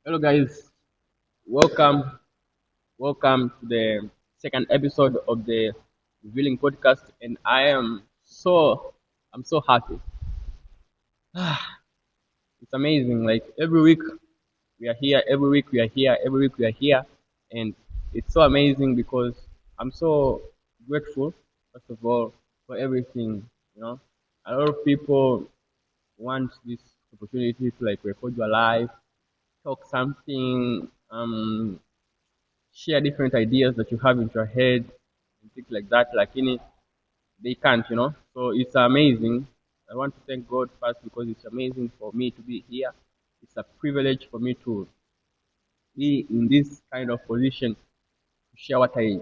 Hello, guys. Welcome, welcome to the second episode of the Revealing Podcast, and I'm so happy. It's amazing. Like every week we are here, every week we are here, every week we are here, and it's so amazing because I'm so grateful, first of all, for everything. You know, a lot of people want this opportunity to like record your life, talk something, share different ideas that you have in your head and things like that. Like in it, they can't. So it's amazing. I want to thank God first because it's amazing for me to be here. It's a privilege for me to be in this kind of position to share what I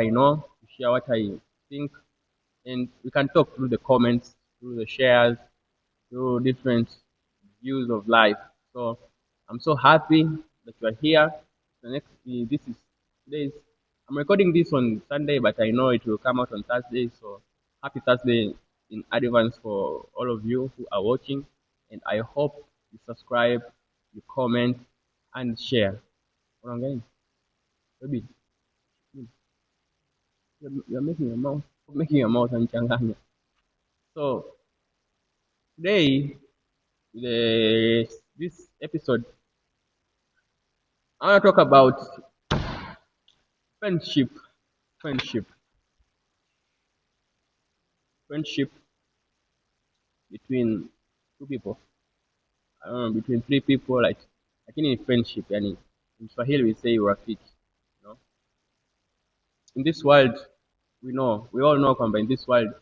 know, to share what I think, and we can talk through the comments, through the shares, through different views of life. So I'm so happy that you are here. The next, this is today's. I'm recording this on Sunday, but I know it will come out on Thursday. So happy Thursday in advance for all of you who are watching, and I hope you subscribe, you comment, and share. What I'm getting, baby, you're making your mouth and. So today, this episode, I want to talk about friendship, friendship, friendship between two people. I don't know, between three people. Like in friendship, yani in Swahili we say urafiki. You know, in this world, we all know kwamba in this world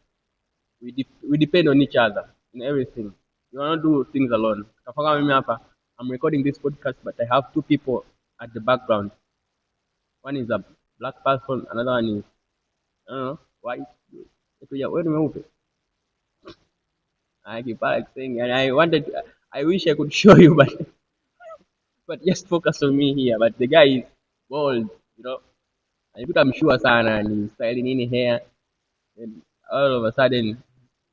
we depend on each other in everything. You cannot do things alone. Kafanga mimi hapa, I'm recording this podcast, but I have two people at the background. One is a black person, another one is I don't know white. Wewe mweupe. I keep like saying, and I wish I could show you, but just focus on me here. But the guy is bald, you know. I think I'm sure sana and he's styling in hair, and all of a sudden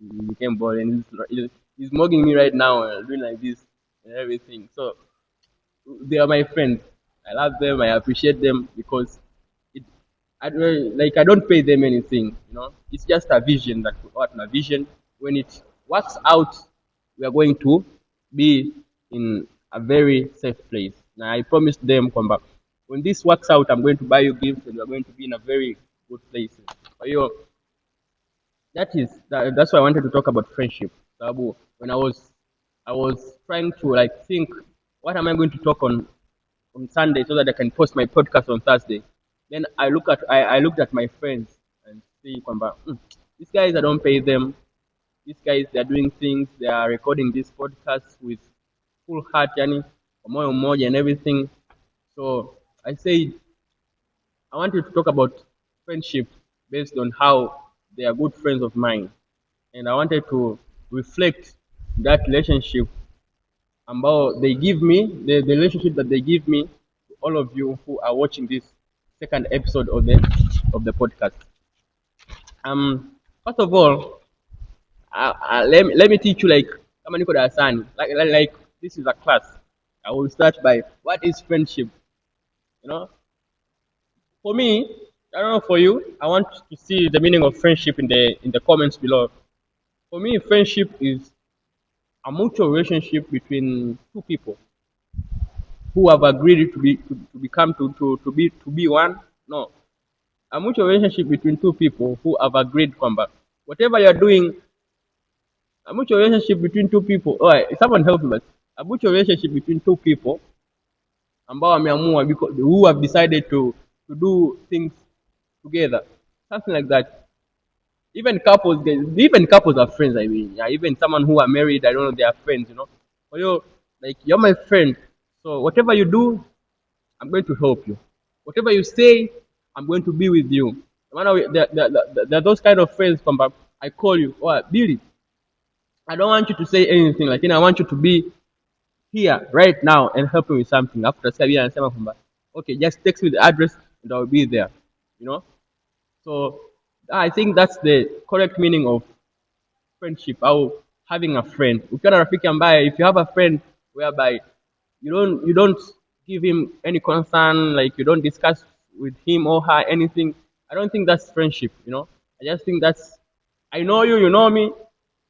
he became bald, and he's mugging me right now, doing like this and everything. So they are my friends. I love them. I appreciate them because it. I don't pay them anything. It's just a vision that what my vision. When it works out, we are going to be in a very safe place. Now I promised them, kwamba when this works out, I'm going to buy you gifts, and we are going to be in a very good place. For you, that's why I wanted to talk about friendship. Sababu, when I was trying to like think, what am I going to talk on Sunday so that I can post my podcast on Thursday. Then I looked at my friends and see kwamba these guys I don't pay them. These guys they're doing things. They are recording this podcast with full heart, yani kwa moyo mmoja and everything. So I said I wanted to talk about friendship based on how they are good friends of mine, and I wanted to reflect that relationship ambao they give me, the relationship that they give me to all of you who are watching this second episode of the podcast. First of all, let me teach you like kama niko darasani, like this is a class. I will start by what is friendship. You know, for me, I don't know for you. I want to see the meaning of friendship in the comments below. For me, friendship is a mutual relationship between two people who have agreed to become to be one. No, a mutual relationship between two people who have agreed kwamba whatever you're doing, a mutual relationship between two people. All right, someone help me. A mutual relationship between two people ambao wameamua who have decided to do things together, something like that. Even couples are friends. I mean, yeah, even someone who are married, I don't know, they are friends. For you, like you're my friend. So whatever you do, I'm going to help you. Whatever you say, I'm going to be with you. There are those kind of friends come back. I call you, oh, Billy, I don't want you to say anything. I want you to be here right now and help me with something. After Sabia and Sama kwamba, okay, just text me the address and I'll be there. You know? So I think that's the correct meaning of friendship au having a friend. Ukiwa na rafiki ambaye, if you have a friend whereby you don't give him any concern, like you don't discuss with him or her anything. I don't think that's friendship, you know. I just think that's, I know you, you know me,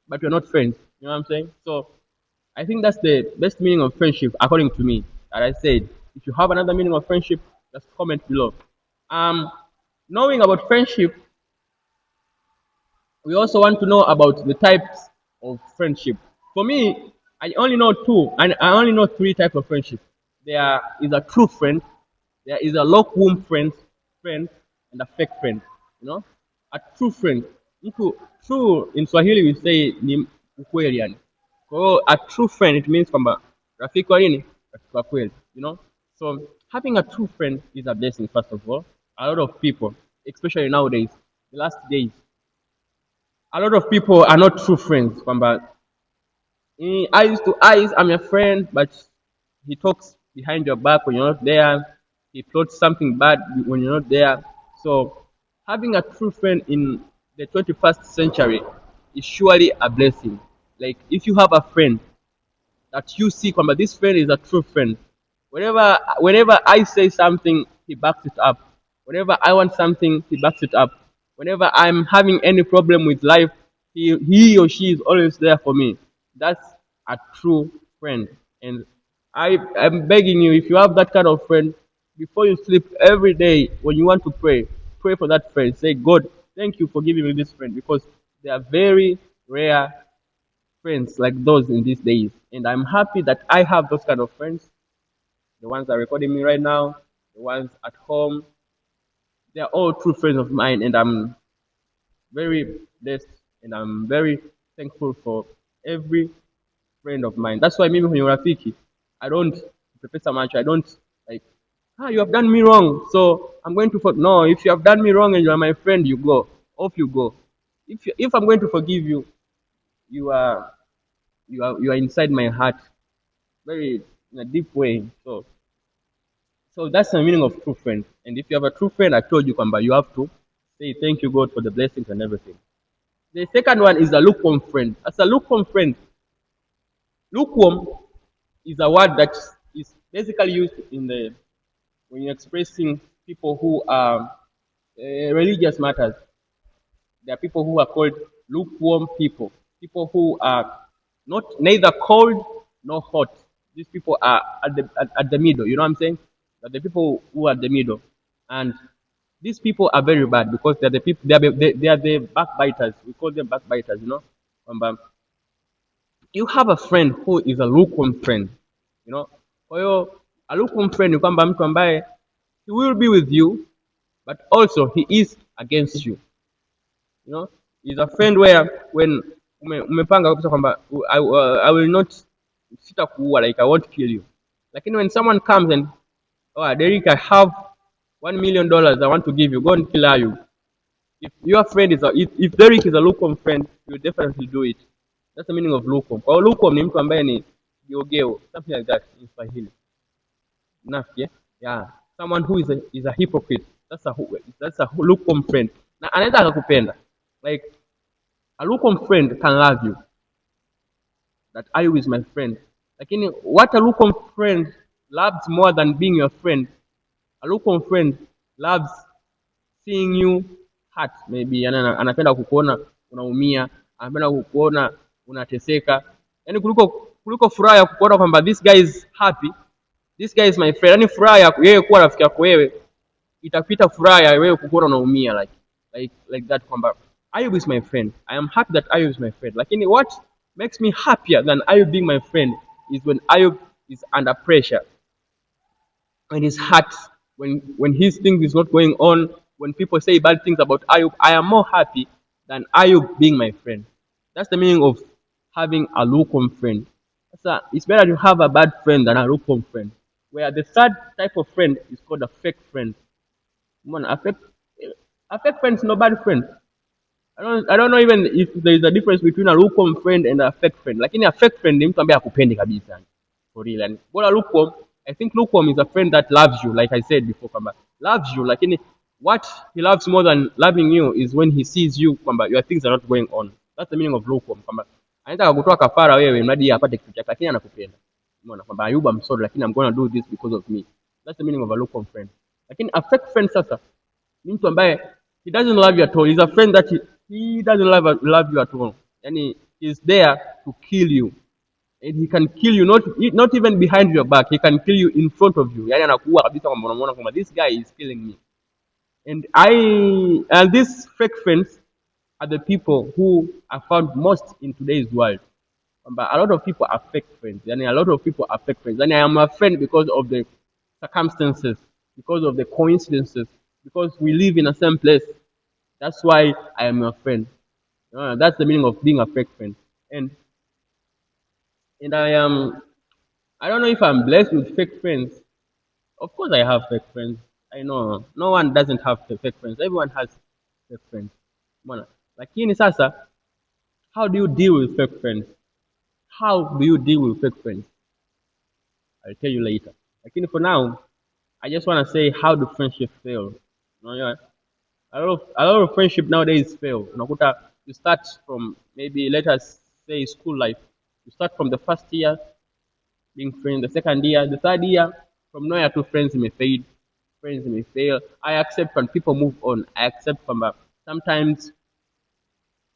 but we're not friends. You know what I'm saying? So I think that's the best meaning of friendship, according to me. As I said, if you have another meaning of friendship, just comment below. Um, Knowing about friendship, we also want to know about the types of friendship. For me, I only know two, and I only know three types of friendship. There is a true friend, there is a lukewarm friend, and a fake friend. You know, a true friend. True in Swahili we say ni ukweli yani. Kwa hiyo a true friend it means kwamba rafiki wa nini? Rafiki wa kweli. You know, so having a true friend is a blessing. First of all, a lot of people, especially nowadays, the last days, a lot of people are not true friends. Kwamba eyes to eyes, I'm your friend, but he talks behind your back when you're not there. He plots something bad when you're not there. So having a true friend in the 21st century is surely a blessing. Like if you have a friend that you see kwamba this friend is a true friend. Whenever I say something, he backs it up. Whenever I want something, he backs it up. Whenever I'm having any problem with life, he or she is always there for me. That's a true friend. And I'm begging you, if you have that kind of friend, before you sleep every day, when you want to pray for that friend. Say, God, thank you for giving me this friend because they are very rare friends like those in these days. And I'm happy that I have those kind of friends. The ones that are recording me right now, the ones at home, they are all true friends of mine. And I'm very blessed and I'm very thankful for every friend of mine. That's why mimi kwenye urafiki, I don't prepare much. I don't like, you have done me wrong. So I'm going to no, if you have done me wrong and you are my friend, you go. Off you go. If I'm going to forgive you, you are you are inside my heart very in a deep way. So that's the meaning of true friend. And if you have a true friend, I told you Kwamba, you have to say thank you God for the blessings and everything. The second one is a lukewarm friend. As a lukewarm friend, lukewarm is a word that is basically used in the when you're expressing people who are religious matters. There are people who are called lukewarm people. People who are not neither cold nor hot. These people are at the middle. You know what I'm saying? But the people who are at the middle, and these people are very bad because they're the people. They are the backbiters. We call them backbiters. You know, you have a friend who is a lukewarm friend. You know, kwa hiyo a lukewarm friend ni kwamba mtu ambaye he will be with you, but also he is against you. You know, he's a friend where when umepanga kabisa kwamba I will not sitakuua, like I won't kill you. Lakini when someone comes and, oh Derek, I have $1 million I want to give you, go and kill you. If your friend is if Derek is a lukewarm friend, he will definitely do it. That's the meaning of lukewarm. Kwa hiyo lukewarm ni mtu ambaye ni geogeo, something like that in Swahili. Nafiki, yeah. Someone who is a hypocrite. That's a lukewarm friend. Na anaweza akakupenda. Like a lukewarm friend can love you. That Ayub is my friend. Lakini what a lukewarm friend loves more than being your friend. A lukewarm friend loves seeing you hurt. Maybe anapenda kukuona unaumia, anapenda kukuona unateseka. Yaani kuliko furaha ya kukuona kwamba this guy is happy, this guy is my friend. Yaani furaha ya yeye kuwa rafiki yako wewe itapita furaha ya wewe kukuona unaumia, like that kwamba Ayub is my friend. I am happy that Ayub is my friend. Lakini what makes me happier than Ayub being my friend is when Ayub is under pressure, when he's hurt, when his thing is not going on, when people say bad things about Ayub, I am more happy than Ayub being my friend. That's the meaning of having a lukewarm friend. It's better to have a bad friend than a lukewarm friend. Where the third type of friend is called a fake friend. Man, a fake friend is no bad friend. I don't know even if there is a difference between a lukewarm friend and a fake friend. Lakini a fake friend ni mtu ambaye hakupendi kabisa. For real. And bora lukewarm, I think lukewarm is a friend that loves you, like I said before, kwamba loves you. Lakini what he loves more than loving you is when he sees you kwamba your things are not going on. That's the meaning of lukewarm. Kwamba anataka kutoa kafara wewe mradi apate kitu chake, lakini anakupenda. Umeona kwamba Ayubu, I'm sorry, lakini I'm gonna do this because of me. That's the meaning of a lukewarm friend. Lakini a fake friend sasa ni mtu ambaye he doesn't love you at all. He's a friend that he doesn't love you at all. Yani he's there to kill you. And he can kill you not even behind your back. He can kill you in front of you. Yani anakuua kabisa kwamba unamuona kwamba this guy is killing me. And these fake friends are the people who are found most in today's world. But a lot of people are fake friends. Yani a lot of people are fake friends. And I am a friend because of the circumstances, because of the coincidences, because we live in the same place. That's why I am your friend. That's the meaning of being a fake friend. And and I don't know if I'm blessed with fake friends. Of course I have fake friends. I know no one doesn't have fake friends. Everyone has fake friends. Mbona? Lakini sasa, how do you deal with fake friends? How do you deal with fake friends? I'll tell you later. Lakini for now, I just want to say, how do friendship fail? Yeah. A lot of friendship nowadays fail. Unakuta you start from, maybe let us say, school life. You start from the first year being friends, the second year, the third year, from nowhere to friends may fade, friends may fail. I accept when people move on. I accept from sometimes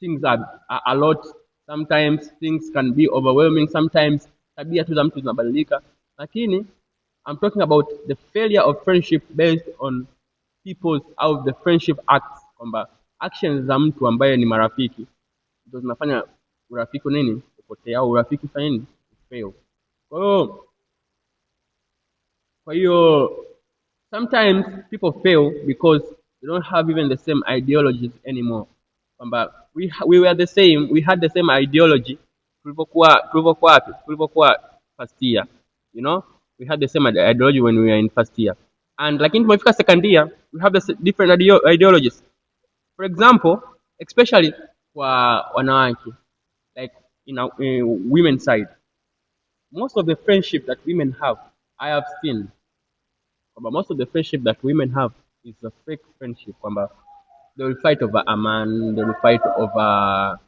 things are a lot. Sometimes things can be overwhelming. Sometimes tabia tu za mtu zinabadilika. Lakini I'm talking about the failure of friendship based on people's out the friendship acts, kwamba actions za mtu ambaye ni marafiki ndio zinafanya urafiki nini upotea, au urafiki fanya nini fail. Kwa hiyo kwa hiyo sometimes people fail because they don't have even the same ideologies anymore. Kwamba we were the same, we had the same ideology tulivyokuwa wapi? Tulivyokuwa first year, you know, we had the same ideology when we were in first year. And lakini tumefika second year, we have the different ideologies. For example, especially kwa wanawake, like in women side, most of the friendship that women have, I have seen, but most of the friendship that women have is a fake friendship. Kwamba they will fight over a man, they will fight over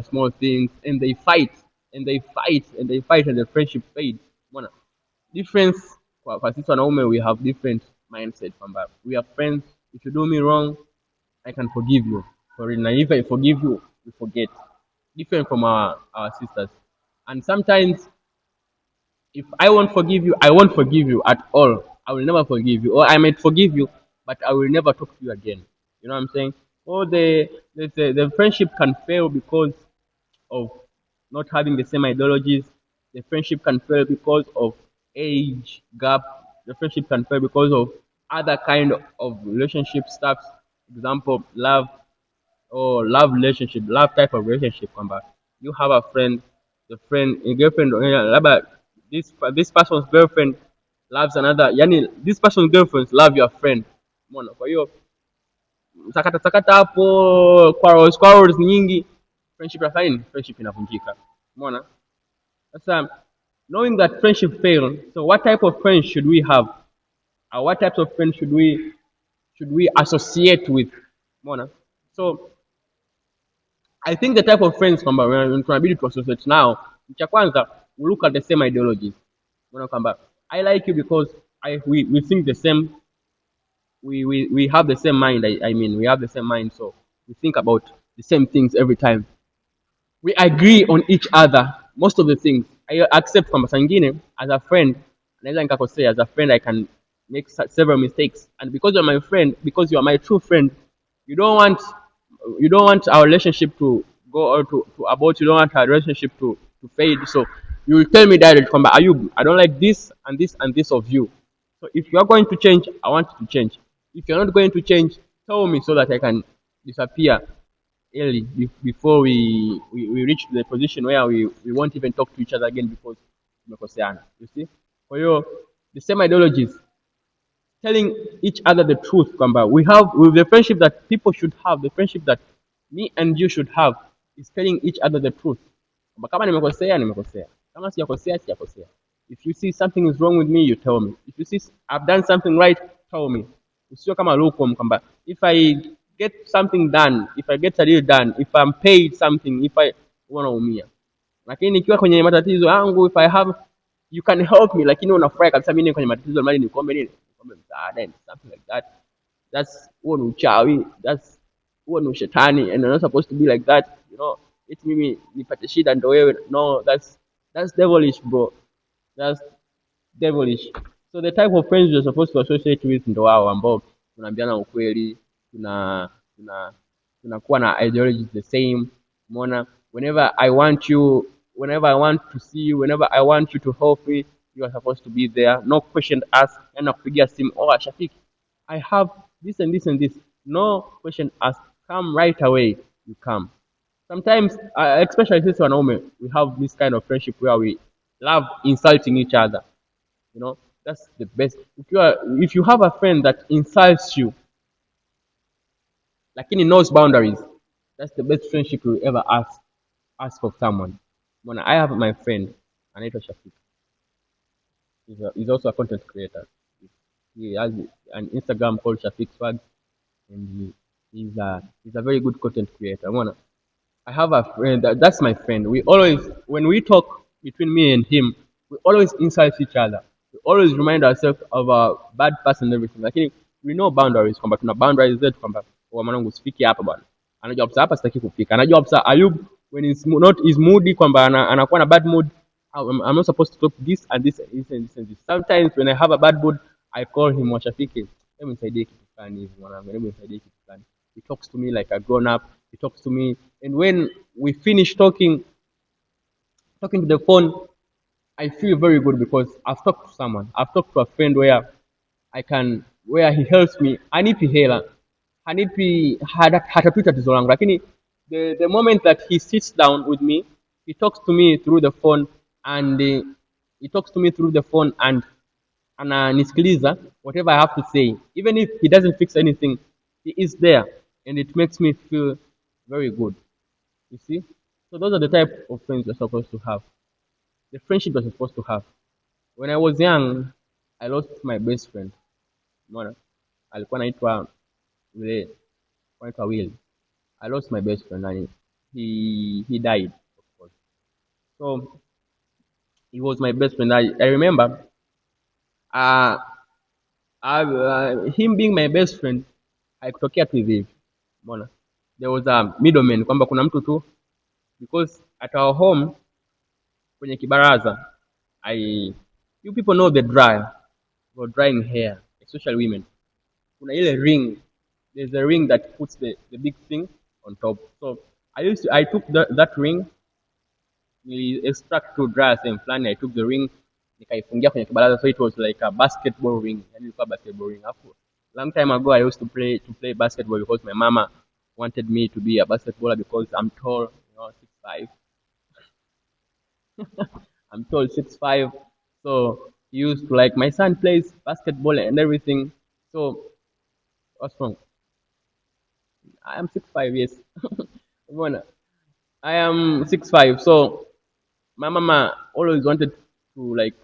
small things, and they fight and they fight and they fight, and the friendship fades. Umeona? Difference kwa sisi wanaume, we have different mindset. Kwamba we are friends. If you do me wrong, I can forgive you. For real. And if I forgive you, you forget. Different from our sisters. And sometimes, if I won't forgive you, I won't forgive you at all. I will never forgive you. Or I might forgive you, but I will never talk to you again. You know what I'm saying? Or the friendship can fail because of not having the same ideologies. The friendship can fail because of age gap. The friendship can fail because of other kind of relationship stuff. Example, love or love relationship, love type of relationship. Kwamba you have a friend, the friend, a girlfriend, labda this person's girlfriend loves another. Yani this person's girlfriend love your friend. Umeona? Kwa hiyo sakata sakata hapo, quarrels nyingi, friendship ya fine, friendship inavunjika. Umeona? Sasa, knowing that friendship fail, so what type of friends should we have? Or what types of friends should we associate with? Umeona? So I think the type of friends kwamba tunabidi to associate now, cha kwanza, we look at the same ideologies. Unaona kwamba I like you because we think the same, we have the same mind. I mean, we have the same mind, so we think about the same things every time. We agree on each other most of the things. I accept kwamba saa nyingine as a friend naweza nikakosea. As a friend I can make several mistakes, and because you're my friend, because you are my true friend, you don't want our relationship to go or to abort. You don't want our relationship to fade. So you will tell me direct kwamba Ayub, I don't like this and this and this of you. So if you are going to change, I want you to change. If you're not going to change, tell me so that I can disappear early before we reach the position where we won't even talk to each other again because tumekoseana. You see? For you, the same ideologies, telling each other the truth. Kwamba we have with the friendship that people should have, the friendship that me and you should have, is telling each other the truth. Kwamba kama nimekosea, nimekosea. Kama sijakosea, sijakosea. If you see something is wrong with me, you tell me. If you see I've done something right, tell me. Usiwe kama lukewarm kwamba if I get something done, if I get a deal done, if I'm paid something, if I unaumia. Lakini nikiwa kwenye matatizo yangu, if I have, you can help me, lakini unafurahi kabisa mimi kwenye matatizo mali nikombe nini, nikombe msaada and something like that. That's huo ni uchawi, that's huo ni ushetani, and you're not supposed to be like that, you know. It's mimi nipate shida ndo wewe, no, that's devilish, bro. That's devilish. So the type of friends you're supposed to associate with ndo wao ambao tunaambiana ukweli, tuna tuna tunakuwa na ideologies the same. Umeona, whenever I want to see you, whenever I want you to help me, you are supposed to be there. No question asked. And nakupigia simu, oh Shafiki, I have this and this and this. No question asked. Come right away. You come. Sometimes, especially since wanaume, we have this kind of friendship where we love insulting each other. You know, that's the best. If you have a friend that insults you, lakini knows boundaries, that's the best friendship you ever ask of someone. When I have my friend anaitwa Shafik. He's also a content creator. He has an Instagram called Shafik Swag, and he's a very good content creator. I have a friend that's my friend. We always, when we talk between me and him, we always insult each other. We always remind ourselves of a bad person and everything. Lakini we know boundaries, kwamba tuna boundaries zetu, kwamba kwa mwanangu usifiki hapa bwana. Anajua kabisa hapa sitaki kufika. Anajua kabisa Ayub, when he's not is moody, kwamba anakuwa na bad mood, I'm not supposed to talk this and this and this and this and this. Sometimes when I have a bad mood, I call him, Washafiki, hebu nisaidie kitu fulani hivi mwanangu, hebu nisaidie kitu fulani. He talks to me like a grown up. He talks to me, and when we finish talking to the phone, I feel very good because I've talked to someone. I've talked to a friend where he helps me. Hanipi hela, hanipi hatatui tatizo langu, lakini the moment that he sits down with me, he talks to me through the phone, and he talks to me through the phone and ananisikiliza whatever I have to say. Even if he doesn't fix anything, he is there, and it makes me feel very good. You see? So those are the type of friends you're supposed to have. The friendship you're supposed to have. When I was young, I lost my best friend. Umeona? Alikuwa anaitwa yule, anaitwa Will. I lost my best friend and he died, of course. So he was my best friend. I remember uh, him being my best friend, haikutokea tu hivi hivi. Umeona? There was a middleman, kwamba kuna mtu tu, because at our home kwenye kibaraza, you people know the dryer for drying hair, especially women. Kuna ile ring. There's a ring that puts the big thing on top. So I took that ring, nili extract to dryer sehemu fulani, I took the ring, nikaifungia kwenye kibaraza, so it was like a basketball ring. Yani ilikuwa basketball ring. Hapo long time ago I used to play basketball because my mama wanted me to be a basketballer because I'm tall, 6'5". I'm tall, 6'5". So he used to, like, my son plays basketball and everything. So what's wrong? I am 6'5", yes. Umeona? I am 6'5". So my mama always wanted to, like,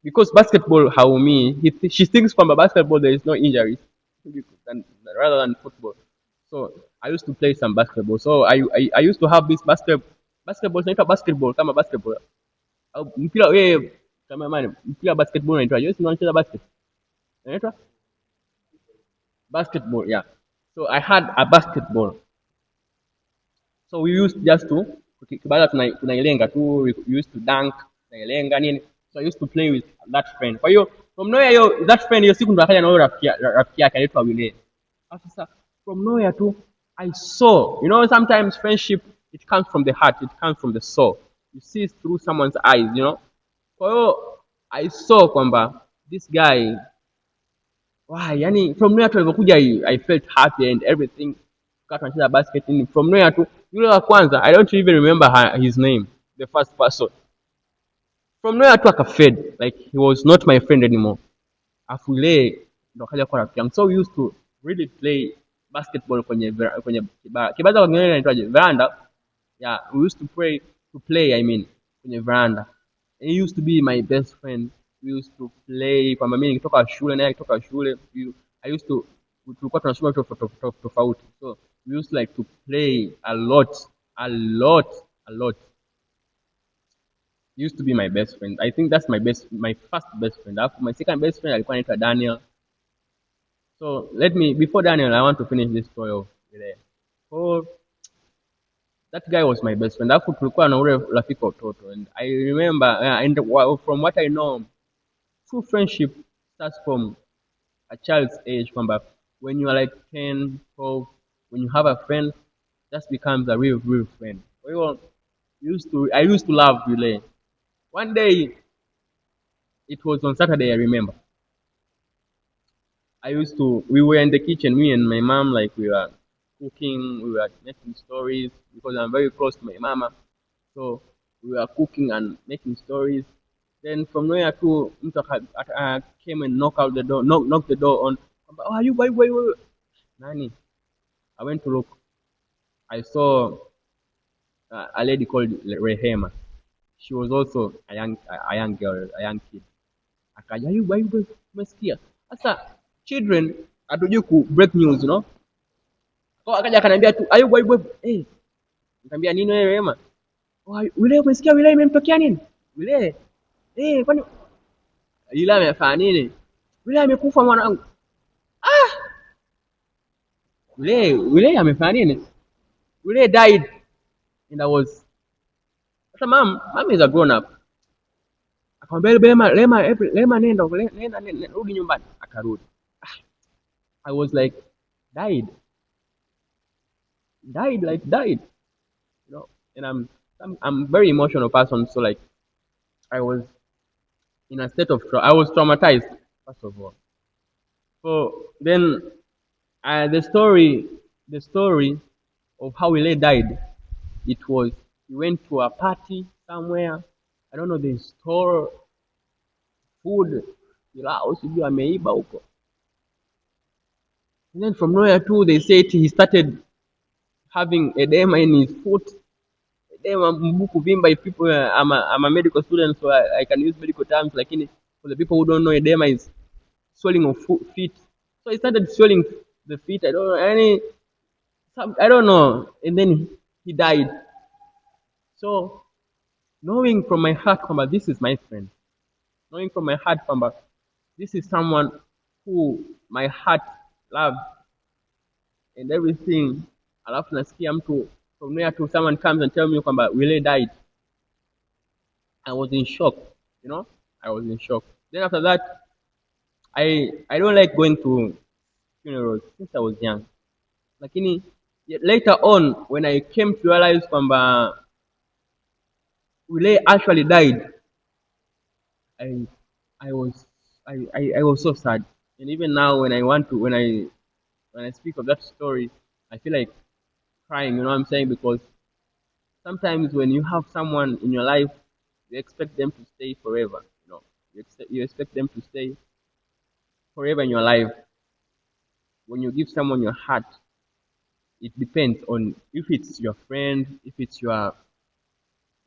because basketball haumi, she thinks from a basketball there is no injuries rather than football. So I used to play some basketball. So I used to have this basketball, inaitwa basketball kama basketball. Au mpira wewe kama mani, mpira basketball unaitwa. Yes, unacheza basket. Unaitwa basketball, yeah. So I had a basketball. So we used just to, baada tunailenga tu, we used to dunk, tunailenga nini. So I used to play with that friend. Kwa hiyo from nowhere, that friend hiyo siku ndo akaja na huyo rafiki yake anaitwa Wile. Sasa from nowhere tu, I saw, sometimes friendship, it comes from the heart, it comes from the soul. You see it through someone's eyes. Kwa hiyo I saw kwamba this guy, why, yani from nowhere tu alivyokuja, I felt happy and everything. Tukawa tunacheza basket nini. From nowhere tu, yule wa kwanza, I don't even remember his name, the first person. From nowhere tu akafade, like he was not my friend anymore. Afu ile ndo akaja kwa rafiki yangu. So we used to really play basketball kwenye kibaza kwa Kiingereza inaitwaje? Veranda. Yeah, we used to play, I mean, kwenye veranda. And he used to be my best friend. We used to play kwamba mimi nikitoka shule naye akitoka shule. I used to, tulikuwa tunasoma vitu tofauti. So we used like to play a lot. Used to be my best friend. I think that's my first best friend. Alafu my second best friend alikuwa anaitwa Daniel. So let me before Daniel, I want to finish this story of ile. So that guy was my best friend. Alafu tulikuwa na ule rafiki wa utoto, and I remember from what I know, true friendship starts from a child's age. Kwamba when you are like 10, 12, when you have a friend, that becomes a real friend. Kwa hiyo I used to love Relay. One day, it was on Saturday, I remember. We were in the kitchen, me and my mom, like we were cooking, we were making stories because I'm very close to my mama. So we were cooking and making stories. Then from nowhere to mtu came and knocked the door on. Oh, are you why? Nani? I went to look. I saw a lady called Rehema. She was also a young girl, a young kid. Akaja, are you umesikia? Sasa children hatujui ku break news, you know? Kwa akaja akaniambia tu, ayubu, eh, nikamwambia nini wewe Rehema? Oh, yule umesikia yule imemtokea nini? Yule kwani yule amefanya nini? Yule amekufa mwanangu. Yule amefanya nini? Yule died. And I was sasa mom is a grown up. Akamwambia Lema nenda rudi nyumbani. Akarudi. I was like died. Died. You know, and I'm very emotional person, so like I was in a state of I was traumatized first of all. So then the story of how Ile died, it was he went to a party somewhere. I don't know, they store food, pilau sijui ameiba huko. And then from nowhere too, they said he started having edema in his foot. Edema mbuku vimba. If people, I'm a medical student, so I can use medical terms. Like for the people who don't know, edema is swelling of feet. So he started swelling the feet. I don't know I don't know. And then he died. So knowing from my heart, Kwamba, this is my friend. Knowing from my heart, Kwamba, this is someone who my heart loves and everything. Alafu nasikia mtu from nowhere to someone comes and tell me kwamba Wile died. I was in shock, you know. I was in shock. Then after that, I don't like going to funerals since I was young. Lakini later on, when I came to realize kwamba Wile actually died, I I was I was so sad. And even now, when I speak of that story, I feel like crying. You know what I'm saying? Because sometimes when you have someone in your life, you expect them to stay forever. You know, you expect them to stay forever in your life. When you give someone your heart, it depends on if it's your friend, if it's your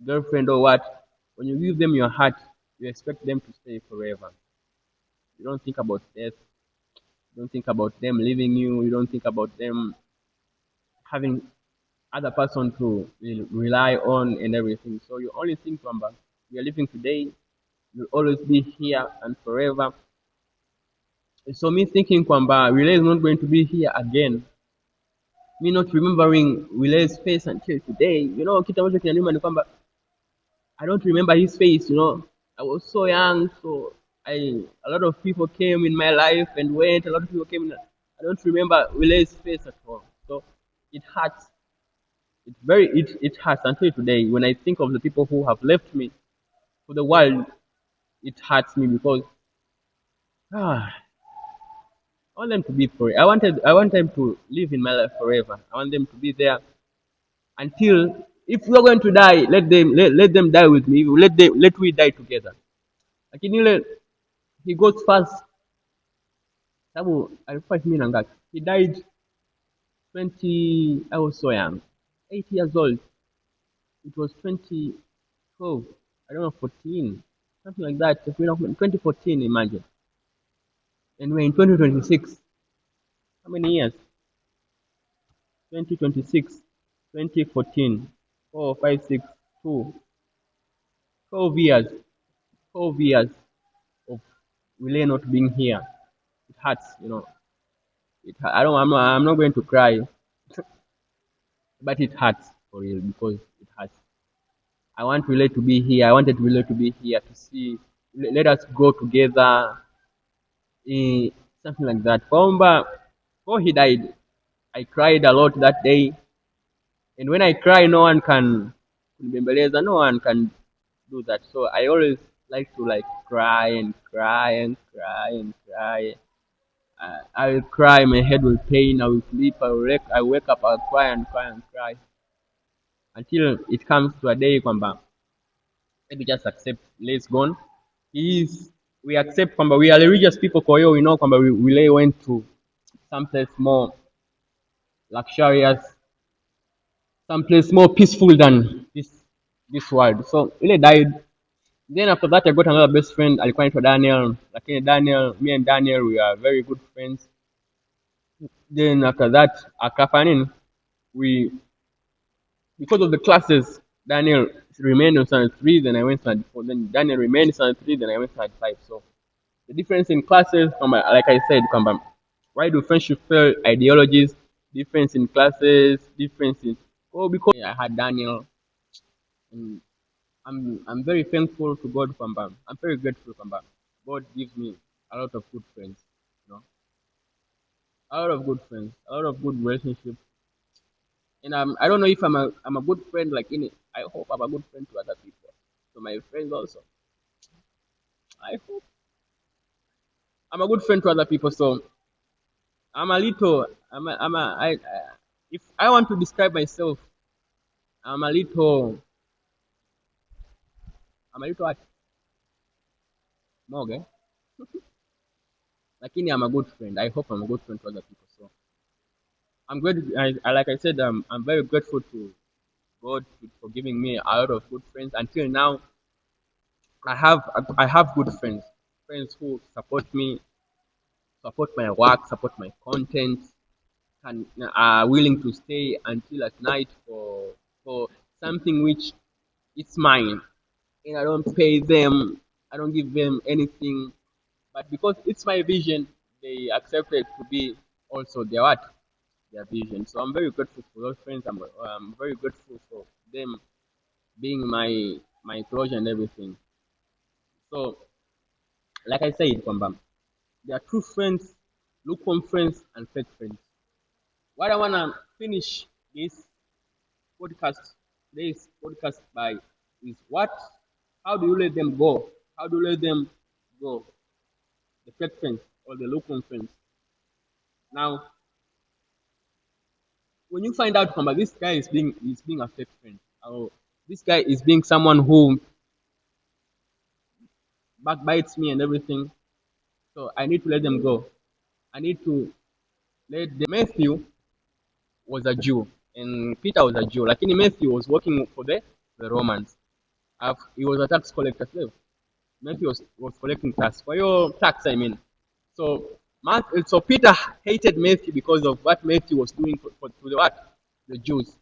girlfriend or what. When you give them your heart, you expect them to stay forever. You don't think about death. You don't think about them leaving you. You don't think about them having other person to rely on and everything. So you only think about we are living today. You'll always be here and forever. So me thinking kwamba Relay is not going to be here again. Me not remembering Relay's face until today. You know, kitu ambacho kinaniuma ni kwamba I don't remember his face, you know. I was so young, so a lot of people came in my life and went. A lot of people came in. I don't remember Relay's face at all. So it hurts. It hurts until today. When I think of the people who have left me for the world, it hurts me because ah, I want them to be forever. I want them to live in my life forever. I want them to be there until if we are going to die, let them die with me. Let we die together. Lakini yule he goes first. Sababu alikuwa mimi na ngapi? He died 20. I was so young, 8 years old. It was 2012. I don't know, 14, something like that. 2014, imagine. And we're in 2026. How many years? 2026, 2014, 4, 5, 6, 2. 12 years, 12 years of really not being here. It hurts. I don't. I'm not going to cry, but it hurts for real because it hurts. I want really to be here. I wanted really to be here to see. Let us go together. Eh, Something like that. Kwamba before he died, I cried a lot that day. And when I cry, no one can kunibembeleza. No one can do that. So I always like to like cry and cry and cry and cry. I will cry. My head will pain. I will sleep. I wake up. I'll cry and cry and cry until it comes to a day kwamba maybe just accept let's gone. Is we accept kwamba we are religious people, kwa hiyo we know kwamba we really went to someplace more luxurious, someplace more peaceful than this world. So really died. Then after that I got another best friend alikuwa anaitwa Daniel. Lakini Daniel, me and Daniel we are very good friends. Then after that akafanya nini? We because of the classes Daniel remained on standard 3, then I went standard 4. Then Daniel remained on standard 3, then I went standard 5. So the difference in classes, like I said, why do friendship fail? Ideologies, difference in classes, difference in because I had Daniel, and I'm very thankful to God. I'm very grateful. God gives me a lot of good friends, you know, a lot of good friends, a lot of good relationships, and I don't know if I'm a good friend like in it. I hope I'm a good friend to other people, to my friends also. I hope I'm a good friend to other people. So I'm a little. If I want to describe myself, I'm a little. I'm a little what? More, lakini I'm a good friend. I hope I'm a good friend to other people. So I'm good. Like I said, I'm very grateful to God for giving me a lot of good friends. Until now, I have good friends, friends who support me, support my work, support my content, and are willing to stay until at night for something which it's mine. And I don't pay them, I don't give them anything, but because it's my vision, they accepted to be also their what? Their vision. So I'm very grateful for those friends. I'm very grateful for them being my closure and everything. So like I said, Kwamba, there are true friends, lukewarm friends, and fake friends. What I wanna finish this podcast, this podcast by is what? How do you let them go? How do you let them go? The fake friends or the lukewarm friends. Now, when you find out this guy is being a fake friend, or this guy is being someone who backbites me and everything, so I need to let them go. I need to let the Matthew was a Jew and Peter was a Jew. Like in Matthew was working for the Romans. He was a tax collector slave. Matthew was collecting tax. For your tax, I mean. So so Peter hated Matthew because of what Matthew was doing for the what? The Jews.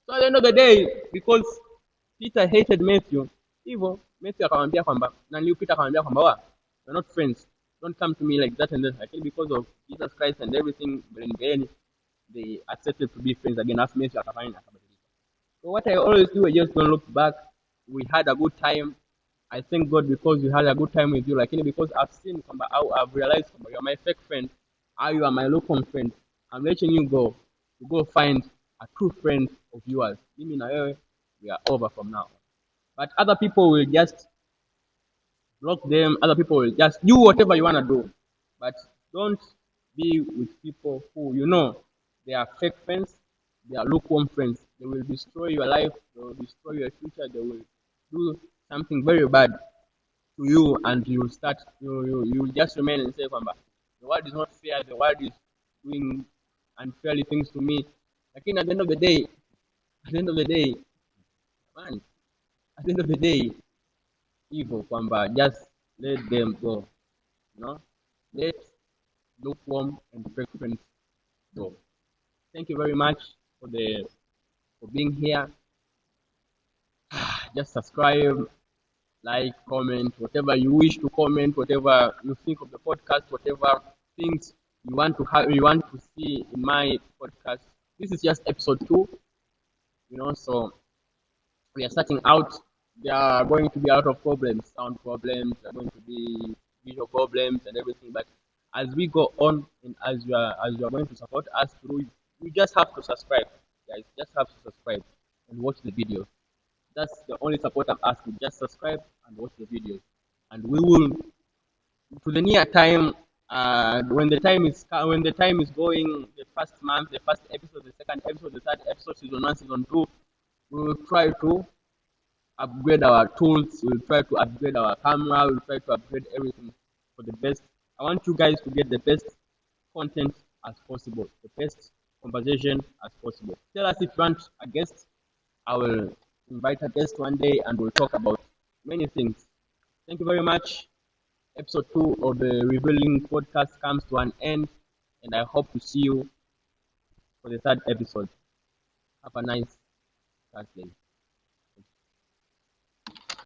So at the end of the day, because Peter hated Matthew, hivyo Matthew akamwambia kwamba nani Peter akamwambia kwamba we're not friends. Don't come to me like that and that. Lakini because of Jesus Christ and everything, they accepted to be friends again. After Matthew akafanya akabadilika. So what I always do, I just don't look back. We had a good time. I thank God because we had a good time with you. Like because I've seen how I've realized you're my fake friend, how you are my local friend. I'm letting you go to go find a true friend of yours. Mimi na wewe, we are over from now. But other people will just block them. Other people will just do whatever you wanna do. But don't be with people who they are fake friends. They are lukewarm friends. They will destroy your life. They will destroy your future. They will do something very bad to you, and you start you just remain and say kwamba the world is not fair, the world is doing unfairly things to me. Lakini at the end of the day, man, at the end of the day, evil kwamba just let them go. Let lukewarm and fake friends go. Thank you very much for being here. Just subscribe, like, comment, whatever you wish to comment, whatever you think of the podcast, whatever things you want to see in my podcast. This is just episode 2, so we are starting out. There are going to be a lot of problems, sound problems, there are going to be visual problems and everything. But as we go on and as you are going to support us through, you just have to subscribe, guys. Just have to subscribe and watch the videos. That's the only support I'm asking. Just subscribe and watch the videos, and we will to the near time. When the time is going, the first month, the first episode, the second episode, the third episode, season 1, season 2, we will try to upgrade our tools. We'll try to upgrade our camera. We'll try to upgrade everything for the best. I want you guys to get the best content as possible, the best conversation as possible. Tell us if you want a guest. I will invite a guest one day and we'll talk about many things. Thank you very much. Episode 2 of the Revealing podcast comes to an end, and I hope to see you for the third episode. Have a nice Thursday.